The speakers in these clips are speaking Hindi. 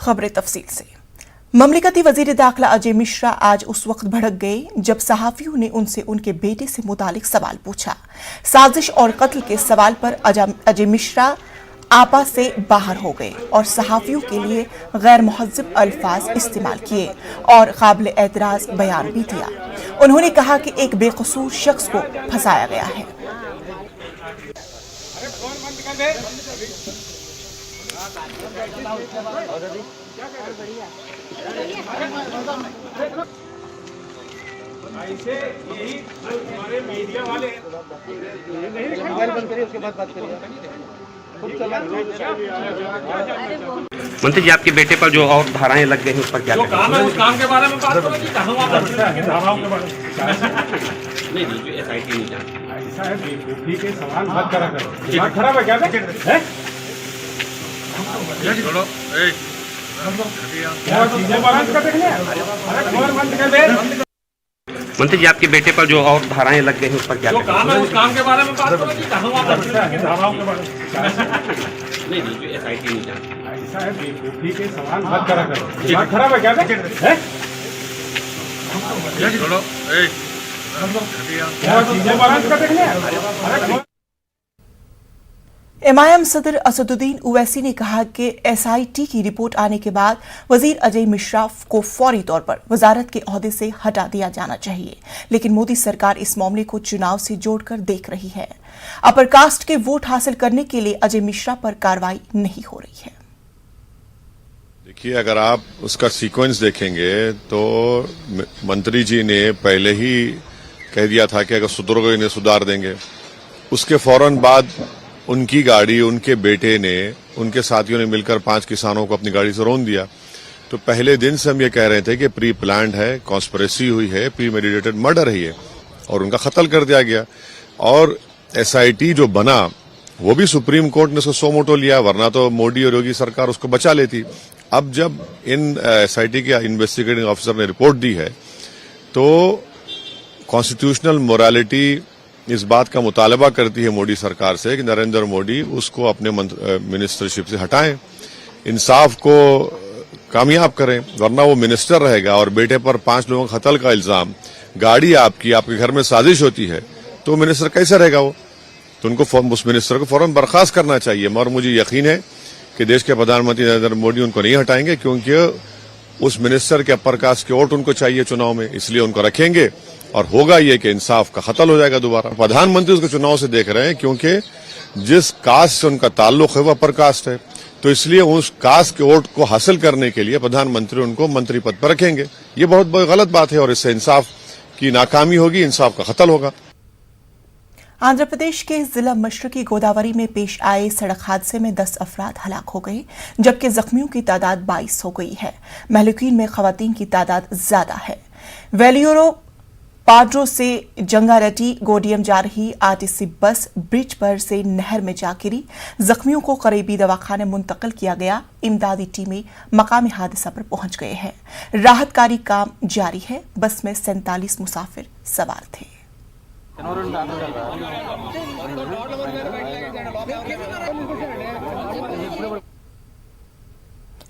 खबरें तफसील से। ममलिकती वजीर दाखिला अजय मिश्रा आज उस वक्त भड़क गए जब सहाफियों ने उनसे उनके बेटे से मुतालिक सवाल पूछा। साजिश और कत्ल के सवाल पर अजय मिश्रा आपा से बाहर हो गए और सहाफियों के लिए गैर मुहज्जब अल्फाज इस्तेमाल किए और काबिल एतराज बयान भी दिया। उन्होंने कहा कि एक बेकसूर शख्स को फंसाया गया है। ऐसे यही हमारे मीडिया वाले मोबाइल बंद करिए, उसके बाद बात करिए। मंत्री जी, आपके बेटे पर जो और धाराएं लग गई हैं उस पर क्या काम है, उस काम के बारे में बात करो कि धाराओं के बारे में नहीं जो SIT नहीं जानती। ऐसा है, बेवकूफी के सवाल मत करा करो। दिमाग खराब है क्या? मंत्री जी, आपके बेटे पर जो और धाराएं लग गई हैं उस पर क्या काम है, उस काम के बारे में बात करो कि धाराओं के बारे में नहीं जो SIT नहीं जानती। ऐसा है, बेवकूफी के सवाल मत करा करो। दिमाग खराब है क्या? MIM सदर असदुद्दीन ओवैसी ने कहा कि SIT की रिपोर्ट आने के बाद वजीर अजय मिश्रा को फौरी तौर पर वजारत के ओहदे से हटा दिया जाना चाहिए, लेकिन मोदी सरकार इस मामले को चुनाव से जोड़कर देख रही है। अपर कास्ट के वोट हासिल करने के लिए अजय मिश्रा पर कार्रवाई नहीं हो रही है। देखिए, अगर आप उसका सीक्वेंस देखेंगे तो मंत्री जी ने पहले ही कह दिया था कि अगर सुधरोगे इन्हें सुधार देंगे। उसके फौरन बाद उनकी गाड़ी, उनके बेटे ने, उनके साथियों ने मिलकर 5 किसानों को अपनी गाड़ी से रौंद दिया। तो पहले दिन से हम ये कह रहे थे कि प्री प्लान्ड है, कॉन्स्पिरेसी हुई है, प्री मेडिटेटेड मर्डर है ये, और उनका कत्ल कर दिया गया। और SIT जो बना वो भी सुप्रीम कोर्ट ने उसको सो मोटो लिया, वरना तो मोदी और योगी सरकार उसको बचा लेती। अब जब इन SIT के इन्वेस्टिगेटिंग ऑफिसर ने रिपोर्ट दी है तो कॉन्स्टिट्यूशनल मोरालिटी इस बात का मुतालबा करती है मोदी सरकार से कि नरेंद्र मोदी उसको अपने मिनिस्टरशिप से हटाएं, इंसाफ को कामयाब करें, वरना वो मिनिस्टर रहेगा और बेटे पर 5 लोगों का कत्ल का इल्जाम, गाड़ी आपके घर में साजिश होती है, तो मिनिस्टर कैसे रहेगा वो? तो उनको उस मिनिस्टर को फौरन बर्खास्त करना चाहिए। मगर मुझे यकीन है कि देश के प्रधानमंत्री नरेंद्र मोदी उनको नहीं हटाएंगे, क्योंकि उस मिनिस्टर के अपर कास्ट के वोट उनको चाहिए चुनाव में, इसलिए उनको रखेंगे और होगा ये कि इंसाफ का कत्ल हो जाएगा दोबारा। प्रधानमंत्री उसको चुनाव से देख रहे हैं, क्योंकि जिस कास्ट से उनका ताल्लुक है वो अपर कास्ट है, तो इसलिए उस कास्ट के वोट को हासिल करने के लिए प्रधानमंत्री उनको मंत्री पद पर रखेंगे। ये बहुत गलत बात है और इससे इंसाफ की नाकामी होगी, इंसाफ का कत्ल होगा। आंध्र प्रदेश के जिला मशरकी गोदावरी में पेश आए सड़क हादसे में 10 अफराद हलाक हो गए, जबकि जख्मियों की तादाद 22 हो गई है। महलूकीन में खवातीन की तादाद ज्यादा है। वेलियोरो पाड्रो से जंगारेड्डी गोडियम जा रही RTC बस ब्रिज पर से नहर में जा गिरी। जख्मियों को करीबी दवाखाने मुंतकिल किया गया। इमदादी टीमें मकामी हादसा पर पहुंच गए हैं। राहतकारी काम जारी है। बस में 47 मुसाफिर सवार थे।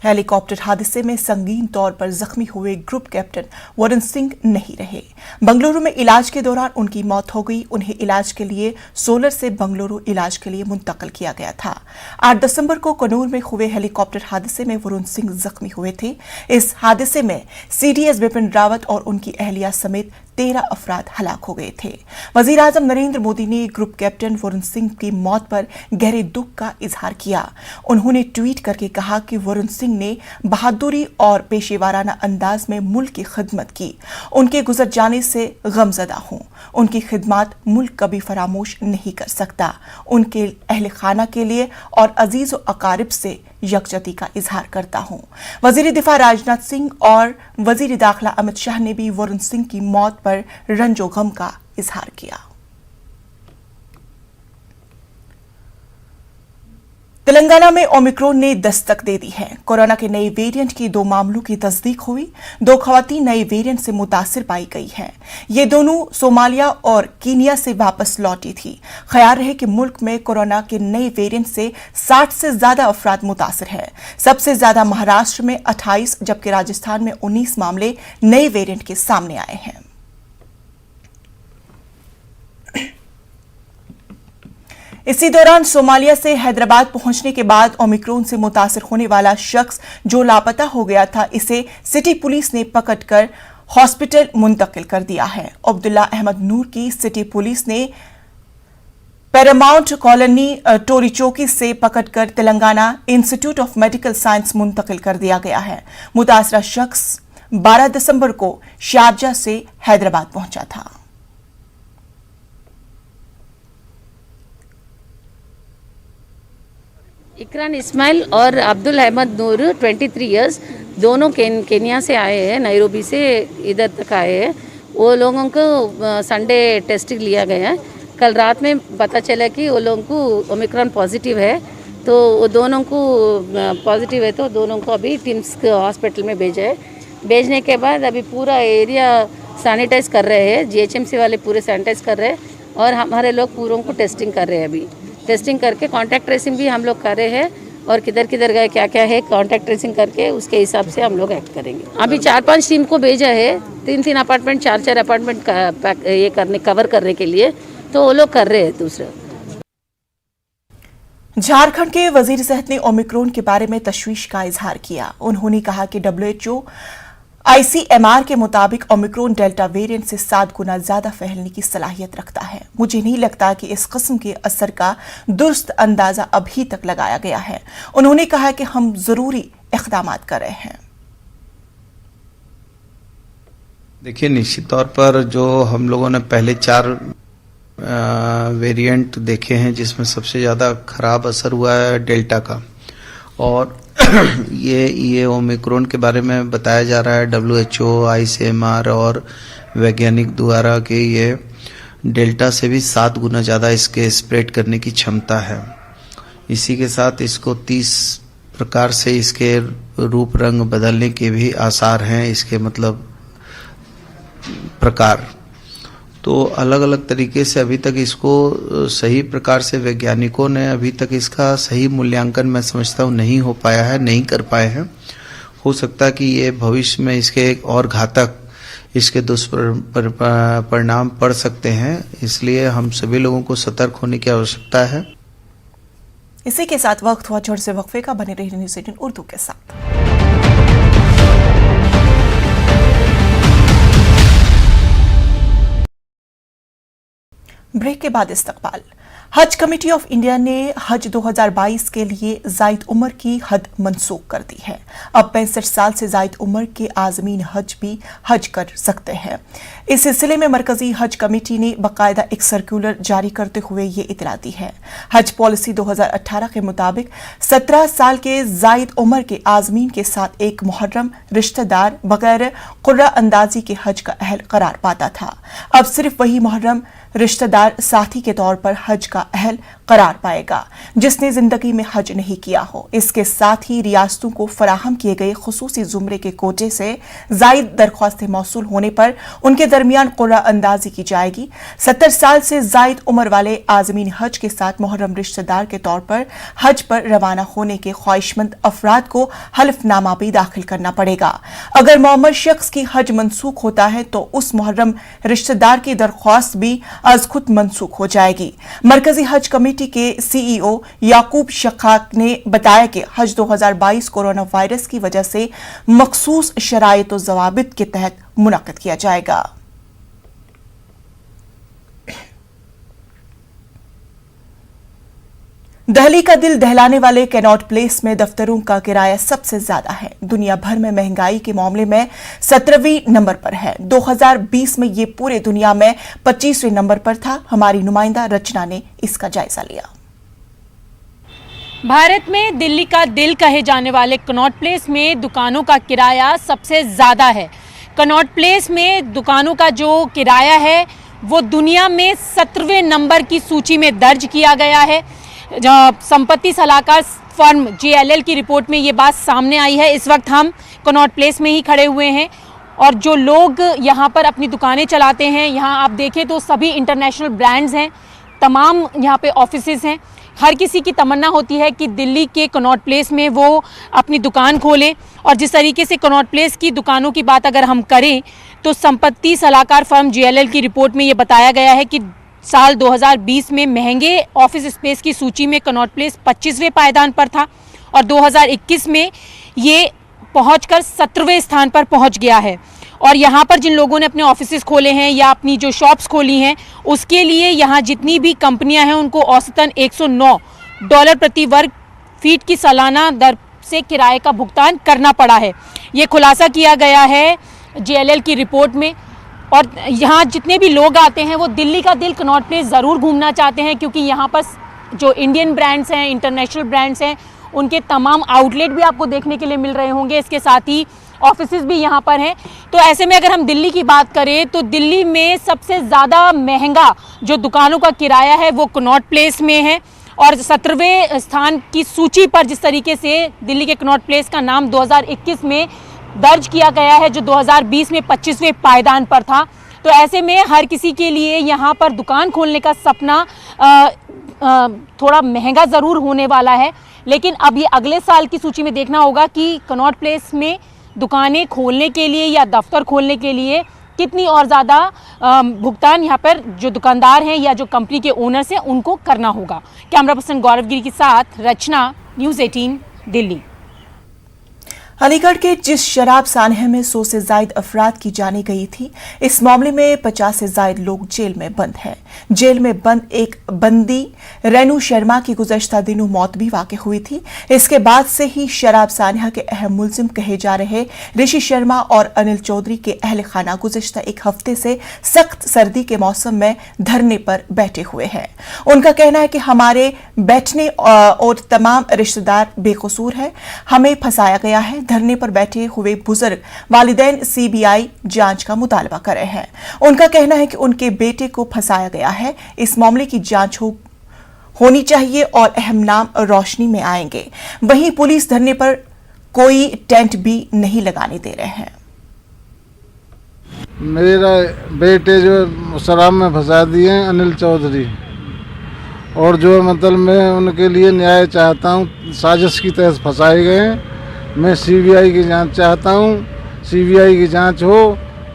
हेलीकॉप्टर हादसे में संगीन तौर पर जख्मी हुए ग्रुप कैप्टन वरुण सिंह नहीं रहे। बंगलुरु में इलाज के दौरान उनकी मौत हो गई। उन्हें इलाज के लिए सोलर से बंगलुरु इलाज के लिए मुंतकिल किया गया था। 8 दिसंबर को कनूर में हुए हेलीकॉप्टर हादसे में वरुण सिंह जख्मी हुए थे। इस हादसे में CDS बिपिन रावत और उनकी अहलिया समेत 13 अफराद हलाक हो गए थे। वजीर आजम नरेंद्र मोदी ने ग्रुप कैप्टन वरुण सिंह की मौत पर गहरे दुख का इजहार किया। उन्होंने ट्वीट करके कहा कि वरुण सिंह ने बहादुरी और पेशेवाराना अंदाज में मुल्क की खिदमत की। उनके गुजर जाने से गमजदा हूं। उनकी खिदमत मुल्क कभी फरामोश नहीं कर सकता। उनके अहल खाना के लिए और अजीज व अकारिब से यकजहती का इजहार करता हूं। वजीर दिफा राजनाथ सिंह और वजीर दाखिला अमित शाह ने भी वरुण सिंह की मौत पर रंजो गम का इजहार किया। तेलंगाना में ओमिक्रॉन ने दस्तक दे दी है। कोरोना के नए वेरिएंट की 2 मामलों की तस्दीक हुई। 2 खवातीन नए वेरिएंट से मुतासिर पाई गई हैं। ये दोनों सोमालिया और कीनिया से वापस लौटी थी। ख्याल रहे कि मुल्क में कोरोना के नए वेरिएंट से 60 से ज्यादा अफराद मुतासिर हैं। सबसे ज्यादा महाराष्ट्र में 28 जबकि राजस्थान में 19 मामले नए वेरिएंट के सामने आए हैं। इसी दौरान सोमालिया से हैदराबाद पहुंचने के बाद ओमिक्रॉन से मुतासिर होने वाला शख्स जो लापता हो गया था, इसे सिटी पुलिस ने पकड़कर हॉस्पिटल मुंतकिल कर दिया है। अब्दुल्ला अहमद नूर की सिटी पुलिस ने पैरामाउंट कॉलोनी टोरीचौकी से पकड़कर Telangana institute of medical science मुंतकिल कर दिया गया है। मुतासरा शख्स 12 दिसंबर को शारजा से हैदराबाद पहुंचा था। इकरान इस्माइल और अब्दुल अहमद नूर 23 इयर्स दोनों केनिया से आए हैं, नैरोबी से इधर तक आए हैं। वो लोगों को संडे टेस्ट लिया गया है। कल रात में पता चला कि वो लोगों को ओमिक्रॉन पॉजिटिव है, तो वो दोनों को पॉजिटिव है, तो दोनों को अभी टिम्स हॉस्पिटल में भेजा है। भेजने के बाद अभी पूरा एरिया सैनिटाइज कर रहे हैं, जीएचएमसी वाले पूरे सैनिटाइज कर रहे हैं और हमारे लोग पूरों को टेस्टिंग कर रहे हैं। अभी टेस्टिंग करके कॉन्टैक्ट ट्रेसिंग भी हम लोग कर रहे हैं और किधर किधर गए क्या क्या है कॉन्टैक्ट ट्रेसिंग करके उसके हिसाब से हम लोग एक्ट करेंगे। अभी 4-5 टीम को भेजा है, 3-3 अपार्टमेंट 4-4 अपार्टमेंट ये करने कवर करने के लिए, तो वो लोग कर रहे हैं। दूसरा झारखंड के वजीर सेहत ने ओमिक्रॉन के बारे में तशवीश का इजहार किया। उन्होंने कहा कि WHO ICMR के मुताबिक ओमिक्रॉन डेल्टा वेरिएंट से 7 गुना ज्यादा फैलने की सलाहियत रखता है। मुझे नहीं लगता कि इस किस्म के असर का दुरुस्त अंदाजा अभी तक लगाया गया है। उन्होंने कहा कि हम जरूरी इक़दाम कर रहे हैं। देखिए, निश्चित तौर पर जो हम लोगों ने पहले 4 वेरिएंट देखे हैं जिसमें सबसे ज़्यादा खराब असर हुआ है डेल्टा का, और ये ओमिक्रॉन के बारे में बताया जा रहा है WHO ICMR और वैज्ञानिक द्वारा कि ये डेल्टा से भी 7 गुना ज़्यादा इसके स्प्रेड करने की क्षमता है। इसी के साथ इसको 30 प्रकार से इसके रूप रंग बदलने के भी आसार हैं, इसके मतलब प्रकार। तो अलग अलग तरीके से अभी तक इसको सही प्रकार से वैज्ञानिकों ने अभी तक इसका सही मूल्यांकन मैं समझता हूँ नहीं हो पाया है, नहीं कर पाए हैं। हो सकता है कि ये भविष्य में इसके एक और घातक इसके दुष्परिणाम पड़ सकते हैं, इसलिए हम सभी लोगों को सतर्क होने की आवश्यकता है। इसी के साथ वक्त हुआ छोटे से वक्फे का। बने रहिए न्यूज़ 18 उर्दू के साथ। ब्रेक के बाद इस्तकबाल। हज कमेटी ऑफ इंडिया ने हज 2022 के लिए जायद उम्र की हद मनसूख कर दी है। अब 65 साल से जायद उम्र के आज़मीन हज भी हज कर सकते हैं। इस सिलसिले में मरकजी हज कमेटी ने बाकायदा एक सर्कुलर जारी करते हुए ये इतला दी है। हज पॉलिसी 2018 के मुताबिक 17 साल के जायद उम्र के आज़मीन के साथ एक मुहर्रम रिश्तेदार बगैर कुर्रा अंदाजी के हज का अहल करार पाता था। अब सिर्फ वही मुहर्रम रिश्तेदार साथी के तौर पर हज का अहल करार पाएगा जिसने जिंदगी में हज नहीं किया हो। इसके साथ ही रियासतों को फराहम किए गए खुसूसी जुमरे के कोटे से जायद दरख्वास्तें मौसूल होने पर उनके दरमियान कुर्रा अंदाजी की जाएगी। 70 साल से जायद उम्र वाले आज़मीन हज के साथ मुहर्रम रिश्तेदार के तौर पर हज पर रवाना होने के ख्वाहिशमंद अफराद को हल्फनामा भी दाखिल करना पड़ेगा। अगर मौमर शख्स की हज मनसूख होता है तो उस मुहर्रम रिश्तेदार की दरख्वास्त भी आज खुद मनसूख हो जाएगी। मरकजी हज कमेटी के CEO याकूब शखाक ने बताया कि हज 2022 कोरोना वायरस की वजह से मखसूस शराइत और ज़वाबित के तहत मुनक्किद किया जाएगा। दिल्ली का दिल दहलाने वाले कैनॉट प्लेस में दफ्तरों का किराया सबसे ज्यादा है। दुनिया भर में महंगाई के मामले में 17वें नंबर पर है। 2020 में ये पूरे दुनिया में 25वें नंबर पर था। हमारी नुमाइंदा रचना ने इसका जायजा लिया। भारत में दिल्ली का दिल कहे जाने वाले कैनॉट प्लेस में दुकानों का किराया सबसे ज्यादा है। कैनॉट प्लेस में दुकानों का जो किराया है वो दुनिया में 17वें नंबर की सूची में दर्ज किया गया है। संपत्ति सलाहकार फर्म JLL की रिपोर्ट में ये बात सामने आई है। इस वक्त हम कनॉट प्लेस में ही खड़े हुए हैं और जो लोग यहाँ पर अपनी दुकानें चलाते हैं, यहाँ आप देखें तो सभी इंटरनेशनल ब्रांड्स हैं, तमाम यहाँ पे ऑफिसेज़ हैं। हर किसी की तमन्ना होती है कि दिल्ली के कनॉट प्लेस में वो अपनी दुकान खोलें। और जिस तरीके से कनॉट प्लेस की दुकानों की बात अगर हम करें तो संपत्ति सलाहकार फर्म JLL की रिपोर्ट में ये बताया गया है कि साल 2020 में महंगे ऑफिस स्पेस की सूची में कनॉट प्लेस 25वें पायदान पर था और 2021 में ये पहुंचकर 17वें स्थान पर पहुंच गया है। और यहाँ पर जिन लोगों ने अपने ऑफिसेज खोले हैं या अपनी जो शॉप्स खोली हैं, उसके लिए यहाँ जितनी भी कंपनियाँ हैं उनको औसतन $109 प्रति वर्ग फीट की सालाना दर से किराए का भुगतान करना पड़ा है। ये खुलासा किया गया है JLL की रिपोर्ट में। और यहाँ जितने भी लोग आते हैं वो दिल्ली का दिल कनॉट प्लेस ज़रूर घूमना चाहते हैं, क्योंकि यहाँ पर जो इंडियन ब्रांड्स हैं, इंटरनेशनल ब्रांड्स हैं, उनके तमाम आउटलेट भी आपको देखने के लिए मिल रहे होंगे। इसके साथ ही ऑफिसेज भी यहाँ पर हैं। तो ऐसे में अगर हम दिल्ली की बात करें तो दिल्ली में सबसे ज़्यादा महंगा जो दुकानों का किराया है वो कनॉट प्लेस में है। और 17वें स्थान की सूची पर जिस तरीके से दिल्ली के कनॉट प्लेस का नाम 2021 में दर्ज किया गया है, जो 2020 में 25वें पायदान पर था, तो ऐसे में हर किसी के लिए यहाँ पर दुकान खोलने का सपना थोड़ा महंगा ज़रूर होने वाला है। लेकिन अब ये अगले साल की सूची में देखना होगा कि कनॉट प्लेस में दुकानें खोलने के लिए या दफ्तर खोलने के लिए कितनी और ज़्यादा भुगतान यहाँ पर जो दुकानदार हैं या जो कंपनी के ओनर्स हैं उनको करना होगा। कैमरा पर्सन गौरव गिरी के साथ रचना, न्यूज़ 18 दिल्ली। अलीगढ़ के जिस शराब सानहे में 100 से जायद अफराद की जाने गई थी, इस मामले में 50 से जायद लोग जेल में बंद हैं। जेल में बंद एक बंदी रेनू शर्मा की गुज़श्ता दिनों मौत भी वाक़ हुई थी। इसके बाद से ही शराब सानहा के अहम मुल्जिम कहे जा रहे ऋषि शर्मा और अनिल चौधरी के अहल खाना गुज़श्ता एक हफ्ते से सख्त सर्दी के मौसम में धरने पर बैठे हुए हैं। उनका कहना है कि हमारे बैठने और तमाम रिश्तेदार बेकसूर हैं, हमें फंसाया गया है। धरने पर बैठे हुए बुजुर्ग वालिदैन CBI जांच का मुतालबा कर रहे हैं। उनका कहना है कि उनके बेटे को फंसाया गया है, इस मामले की जांच होनी चाहिए और अहम नाम रोशनी में आएंगे। वहीं पुलिस धरने पर कोई टेंट भी नहीं लगाने दे रहे हैं। मेरा बेटे जो शराब में फंसा दिए हैं अनिल चौधरी, और जो मतलब मैं उनके लिए न्याय चाहता हूँ। साजिश की तहत फंसाए गए हैं। मैं CBI की जांच चाहता हूँ। CBI की जांच हो,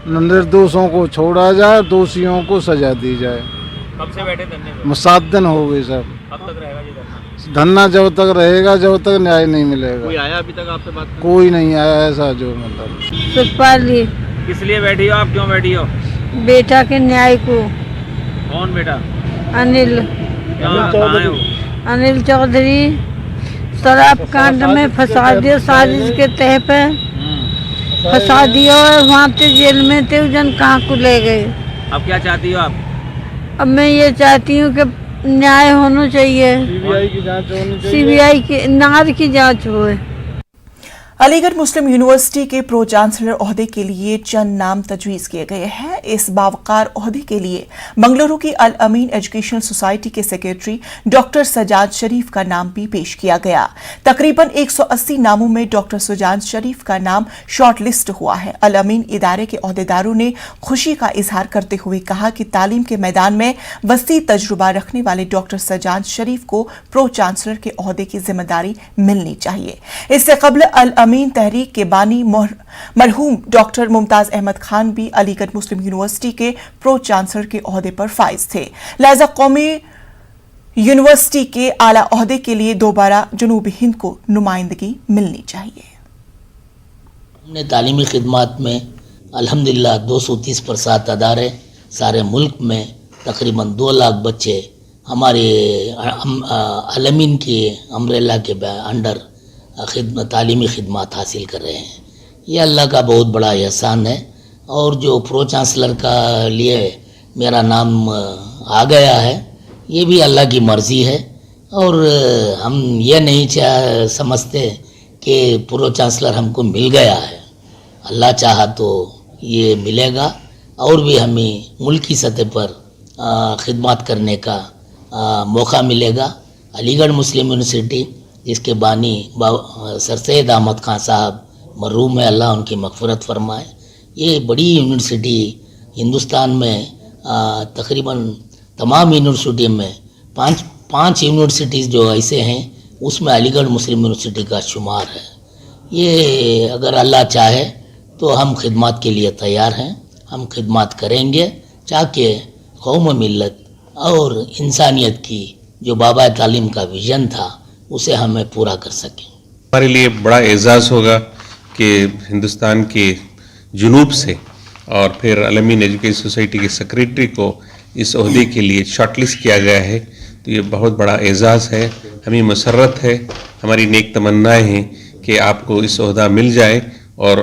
निर्दोषों को छोड़ा जाए, दोषियों को सजा दी जाए। कब से बैठे धरने पे? 7 दिन हो गए सर। कब तक रहेगा ये धरना? धरना जब तक रहेगा, जब तक न्याय नहीं मिलेगा। कोई आया अभी तक आपसे बात करने? कोई नहीं आया ऐसा जो मतलब। सुखपाली। किस लिए बैठी हो आप? क्यों बैठी हो? बेटा के न्याय को। कौन बेटा? अनिल। कहाँ है वो? अनिल चौधरी शराब कांड में फंसा दिया, साजिश के तह पे फंसा दिया और वहाँ ते जेल में थे, जन कहाँ को ले गए। अब क्या चाहती हो आप? अब मैं ये चाहती हूँ कि न्याय होना चाहिए। CBI की जांच होनी चाहिए। CBI की नार की जांच होए। अलीगढ़ मुस्लिम यूनिवर्सिटी के प्रो चांसलर ओहदे के लिए चंद नाम तजवीज़ किए गए हैं। इस बावकार ओहदे के लिए बंगलुरु की अल अमीन एजुकेशनल सोसाइटी के सेक्रेटरी डॉक्टर सजाद शरीफ का नाम भी पेश किया गया। तकरीबन 180 नामों में डॉक्टर सजाद शरीफ का नाम शॉर्टलिस्ट हुआ है। अल अमीन इदारे के ओहदेदारों ने खुशी का इजहार करते हुए कहा कि तालीम के मैदान में वसी तजुर्बा रखने वाले डॉक्टर सजाद शरीफ को प्रो चांसलर के ओहदे की जिम्मेदारी मिलनी चाहिए। इससे कबल अल अमीन तहरीक के बानी मरहूम डॉक्टर मुमताज अहमद खान भी अलीगढ़ मुस्लिम यूनिवर्सिटी के प्रो चांसलर के ओहदे पर फाइज थे। लिहाजा कौमी यूनिवर्सिटी के आला ओहदे के लिए दोबारा जनूबी हिंद को नुमाइंदगी मिलनी चाहिए। हमने तालीमी खिदमात में अल्हम्दुलिल्लाह 230 अदारे सारे मुल्क में तकरीबन 2 लाख बच्चे हमारे अल अमीन के अम्ब्रेला के अंडर तालीमी खिदमात हासिल कर रहे हैं। ये अल्लाह का बहुत बड़ा एहसान है। और जो प्रो चांसलर का लिए मेरा नाम आ गया है, ये भी अल्लाह की मर्ज़ी है। और हम ये नहीं समझते कि प्रो चांसलर हमको मिल गया है। अल्लाह चाहा तो ये मिलेगा और भी हमें मुल्की सतह पर खिदमत करने का मौका मिलेगा। अलीगढ़ मुस्लिम यूनिवर्सिटी, जिसके बानी सर सैयद अहमद खान साहब मरहूम है, अल्लाह उनकी मग़फ़िरत फरमाए। ये बड़ी यूनिवर्सिटी हिंदुस्तान में तकरीबन तमाम यूनिवर्सिटी में पाँच यूनिवर्सिटीज़ जो ऐसे हैं उसमें अलीगढ़ मुस्लिम यूनिवर्सिटी का शुमार है। ये अगर अल्लाह चाहे तो हम खिदमत के लिए तैयार हैं, हम खिदमत करेंगे ताकि कौम मिल्लत और इंसानियत की जो बाबा तालीम का विज़न था उसे हमें पूरा कर सकें। हमारे लिए बड़ा एजाज़ होगा कि हिंदुस्तान के जुनूब से और फिर अलमीन एजुकेशन सोसाइटी के सेक्रेटरी को इस ओहदे के लिए शॉर्टलिस्ट किया गया है, तो ये बहुत बड़ा एजाज़ है। हमें मसरत है, हमारी नेक तमन्नाएँ हैं कि आपको इस ओहदा मिल जाए और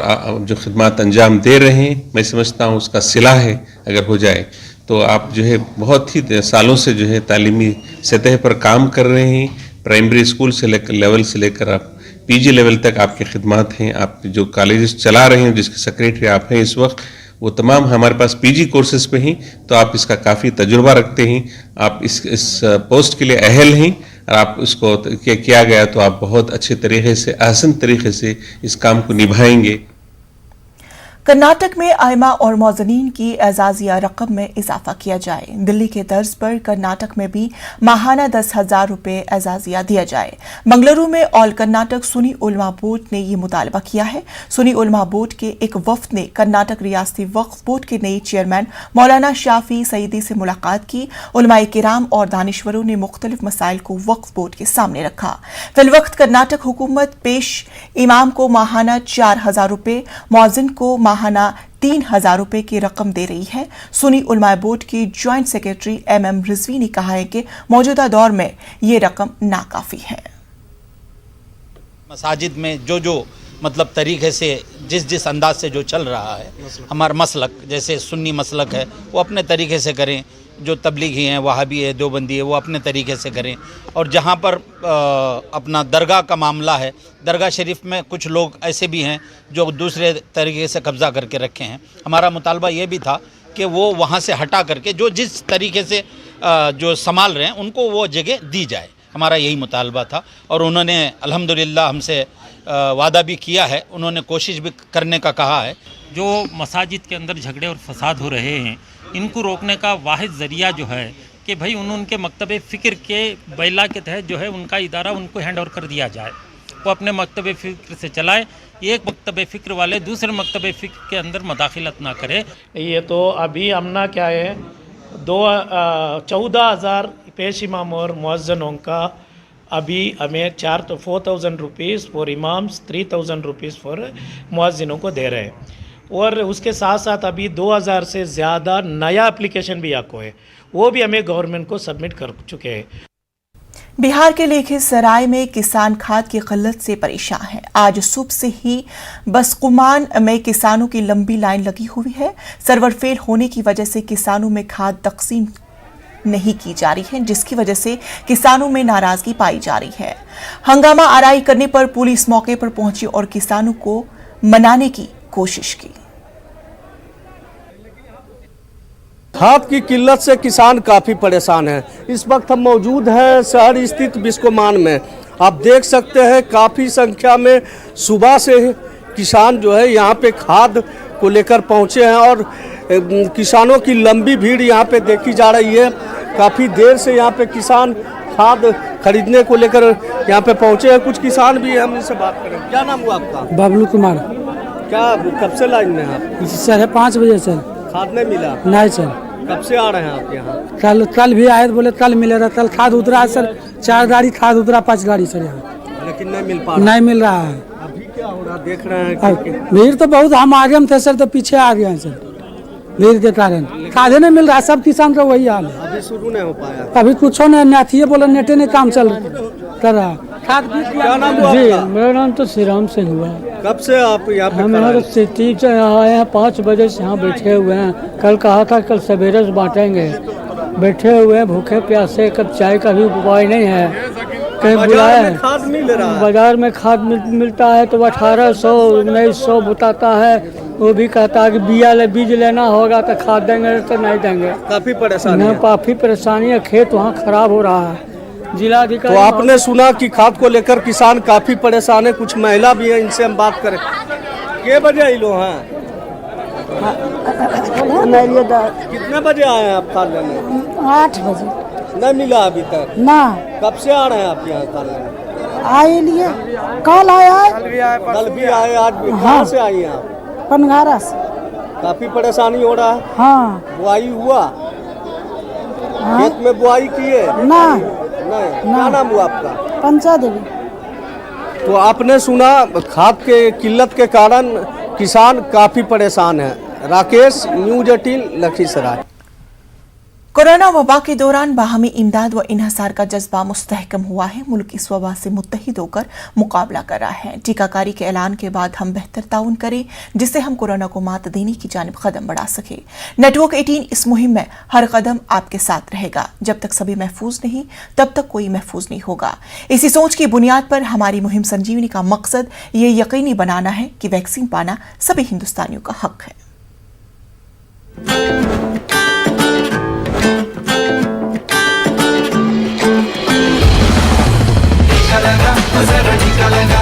जो खिदमत अंजाम दे रहे हैं मैं समझता हूँ उसका सिला है अगर हो जाए तो आप जो है बहुत ही सालों से जो है तालीमी सतह पर काम कर रहे हैं। प्राइमरी स्कूल से लेवल से लेकर आप पीजी लेवल तक आपकी खिदमत हैं। आप जो कॉलेजेस चला रहे हैं जिसके सेक्रेटरी आप हैं इस वक्त, वो तमाम हमारे पास पीजी कोर्सेज पे हैं, तो आप इसका काफ़ी तजुर्बा रखते हैं, आप इस पोस्ट के लिए अहल हैं और आप इसको किया गया तो आप बहुत अच्छे तरीके से आसान तरीके से इस काम को निभाएंगे। कर्नाटक में आइमा और मौजनीन की एजाजिया रकम में इजाफा किया जाए। दिल्ली के तर्ज पर कर्नाटक में भी माहाना 10,000 रुपये एजाजिया दिया जाए। मंगलुरु में ऑल कर्नाटक सुन्नी उलमा बोर्ड ने ये मुतालबा किया है। सुन्नी उलमा बोर्ड के एक वफ्द ने कर्नाटक रियासती वक्फ बोर्ड के नए चेयरमैन मौलाना शाफी सईदी से मुलाकात की। उलमाए किराम और दानिश्वरों ने मुख्तलिफ मसाइल को वक्फ बोर्ड के सामने रखा। फिलवक्त कर्नाटक हुकूमत पेश इमाम को माहाना 4,000 रुपये, मौजिन को माहाना 3,000 रुपये की रकम दे रही है। सुन्नी उलमा बोर्ड के ज्वाइंट सेक्रेटरी MM रिजवी ने कहा है कि मौजूदा दौर में ये रकम नाकाफी है। मसाजिद में जो मतलब तरीके से जिस अंदाज से जो चल रहा है हमारा मसलक, जैसे सुन्नी मसलक है वो अपने तरीके से करें, जो तबलीगी हैं, वहाबी है, देवबंदी है, वो अपने तरीके से करें। और जहाँ पर अपना दरगाह का मामला है, दरगाह शरीफ में कुछ लोग ऐसे भी हैं जो दूसरे तरीके से कब्ज़ा करके रखे हैं। हमारा मुतालबा ये भी था कि वो वहाँ से हटा करके जो जिस तरीके से जो संभाल रहे हैं उनको वो जगह दी जाए, हमारा यही मुतालबा था। और उन्होंने अल्हम्दुलिल्लाह हमसे वादा भी किया है, उन्होंने कोशिश भी करने का कहा है। जो मसाजिद के अंदर झगड़े और फसाद हो रहे हैं, इनको रोकने का वाहिद ज़रिया जो है कि भाई उनके मकतब फ़िक्र के बैला के तहत जो है उनका इदारा उनको हैंड ओवर कर दिया जाए, वो अपने मकतब फ़िक्र से चलाए। एक मकतब फ़िक्र वाले दूसरे मकतब फ़िक्र के अंदर मदाखिलत ना करे। ये तो अभी हमना क्या है 14,000 पेश इमाम और मुअज्जिनों का अभी हमें 4,000 rupees for imams, 3,000 rupees for मुअज्जिनों को दे रहे हैं। और उसके साथ साथ अभी 2,000 से ज़्यादा नया एप्लीकेशन भी आपको है, वो भी हमें गवर्नमेंट को सबमिट कर चुके हैं। बिहार के लेखीसराय में किसान खाद की किल्लत से परेशान है। आज सुबह से ही बसकुमान में किसानों की लंबी लाइन लगी हुई है। सर्वर फेल होने की वजह से किसानों में खाद तकसीम नहीं की जा रही है, जिसकी वजह से किसानों में नाराजगी पाई जा रही है। हंगामा आराई करने पर पुलिस मौके पर पहुंची और किसानों को मनाने की कोशिश की। खाद की किल्लत से किसान काफ़ी परेशान है। इस वक्त हम मौजूद हैं शहर स्थित बिस्कोमान में। आप देख सकते हैं काफ़ी संख्या में सुबह से किसान जो है यहाँ पे खाद को लेकर पहुँचे हैं और किसानों की लंबी भीड़ यहाँ पे देखी जा रही है। काफ़ी देर से यहाँ पे किसान खाद खरीदने को लेकर यहाँ पे पहुँचे हैं। कुछ किसान भी हैं, हम इनसे बात करें। क्या नाम हुआ आपका? बबलू कुमार। क्या कब से लाइन में आप? सर 5 बजे सर। खाद नहीं मिला? नहीं सर। कब से आ रहे हैं आप यहाँ? कल भी आए तो बोले कल मिलेगा। कल खाद उतरा सर, 4 गाड़ी खाद उतरा, 5 गाड़ी सर यहाँ, लेकिन नहीं मिल पा रहा। नहीं मिल रहा है। अभी क्या हो रहा देख रहे हैं? भीड़ तो बहुत, हम आगे में थे सर तो पीछे आ गए हैं सर भीड़ के कारण। खादे नहीं मिल रहा, सब किसान का वही हाल है। अभी शुरू नहीं हो पाया? अभी कुछ नहीं, नाथिए बोले नेटे ने काम चल कर रहा। खाद क्या नाम हुआ जी? आपका? मेरा नाम तो श्री राम सिंह हुआ। कब से आप यहाँ पे? हम यहाँ सिटी से आए हैं, 5 बजे से यहाँ बैठे हुए हैं। कल कहा था कल सवेरे से बांटेंगे, बैठे हुए हैं भूखे प्यासे। कब चाय का भी उपाय नहीं है, कहीं बुलाया है। खाद मिल रहा है? बाजार में खाद मिलता है तो 1800 1900 बताता है। वो भी कहता है कि बीज लेना होगा तो खाद देंगे तो नहीं देंगे। काफ़ी परेशानी है। काफ़ी परेशानी है। खेत वहाँ खराब हो रहा है, जिलाधिकारी तो आपने सुना कि खाद को लेकर किसान काफी परेशान है, कुछ महिला भी है, इनसे हम बात करें। के बजे आई लो हैं? कितने बजे आए हैं आप खाद लेने? 8 बजे। नहीं मिला अभी तक? ना। कब से आ रहे हैं आप यहाँ खाद लेने? आए लिए कल आया, कल भी आए, आज भी। कहाँ से आई हैं आप? पनगारा से। काफी परेशानी हो रहा है? हाँ। बुआई हुआ? खेत में बुआई किए? ना। नहीं। क्या नाम हुआ आपका? पंचा देवी। तो आपने सुना खाद के किल्लत के कारण किसान काफी परेशान है। राकेश, न्यूज 18 लखीसराय। कोरोना वबा के दौरान बाहमी इमदाद व इन्हसार का जज्बा मुस्तहकम हुआ है। मुल्क इस वबा से मुत्तहिद होकर मुकाबला कर रहा है। टीकाकारी के ऐलान के बाद हम बेहतर ताउन करें, जिससे हम कोरोना को मात देने की जानिब कदम बढ़ा सके। नेटवर्क 18 इस मुहिम में हर कदम आपके साथ रहेगा। जब तक सभी महफूज नहीं, तब तक कोई महफूज नहीं होगा। इसी सोच की बुनियाद पर हमारी मुहिम संजीवनी का मकसद ये यकीनी बनाना है कि वैक्सीन पाना सभी हिंदुस्तानियों का हक है। टीका लगा, टीका लगा।